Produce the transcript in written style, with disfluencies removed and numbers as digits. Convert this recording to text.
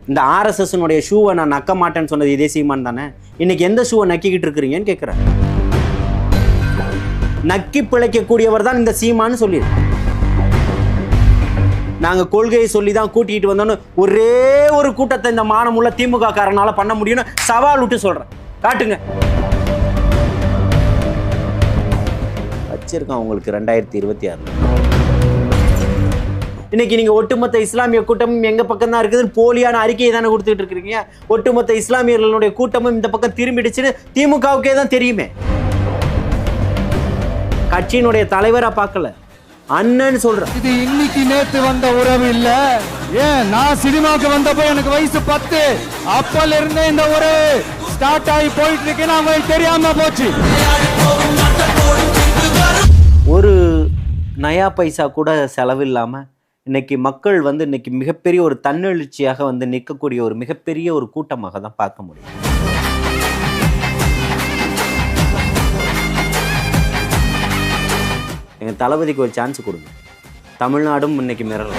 இந்த ஆர்எஸ்எஸ்னுடைய ஷூவை நான் நக்க மாட்டேன்னு சொன்னது இதே சீமான் தானே. இன்னைக்கு எந்த ஷூவை நக்கிக்கிட்டு இருக்கிறீங்கன்னு கேட்குறேன். நக்கி பிழைக்கக்கூடியவர் தான் இந்த சீமான்னு சொல்லிடு. நாங்கள் கொள்கையை சொல்லி தான் கூட்டிகிட்டு வந்தோன்னு ஒரே ஒரு கூட்டத்தை இந்த மானமுள்ள திமுக காரனால பண்ண முடியும்னு சவால் விட்டு சொல்கிறேன். காட்டுங்க. வச்சிருக்கான் உங்களுக்கு 2026. இன்னைக்கு நீங்க ஒட்டுமொத்த இஸ்லாமிய கூட்டமும் எங்க பக்கம் தான் இருக்குதுன்னு போலியான அறிக்கையை தானே கொடுத்துட்டு இருக்கிறீங்க. ஒட்டுமொத்த இஸ்லாமியர்களுடைய கூட்டமும் இந்த பக்கம் திரும்பிடுச்சுன்னு திமுகவுக்கே தான் தெரியுமே. கட்சியினுடைய தலைவரா பார்க்கல, அண்ணன் சொல்றேன். இது இன்னைக்கு நேத்து வந்த உறவு இல்ல. ஏன் நான் சினிமாவுக்கு வந்தப்போ எனக்கு வயசு 10. அப்பல இருந்தே இந்த உறவு ஸ்டார்ட் ஆகி போயிட்டு இருக்குன்னு அவங்களுக்கு தெரியாம போச்சு. ஒரு நயா பைசா கூட செலவில்லாம இன்னைக்கு மக்கள் வந்து இன்னைக்கு மிகப்பெரிய ஒரு தன்னெழுச்சியாக வந்து நிற்கக்கூடிய ஒரு மிகப்பெரிய ஒரு கூட்டமாக தான் பார்க்க முடியும். எங்க தளபதிக்கு ஒரு சான்ஸ் கொடுங்க. தமிழ்நாடும் இன்னைக்கு மிரள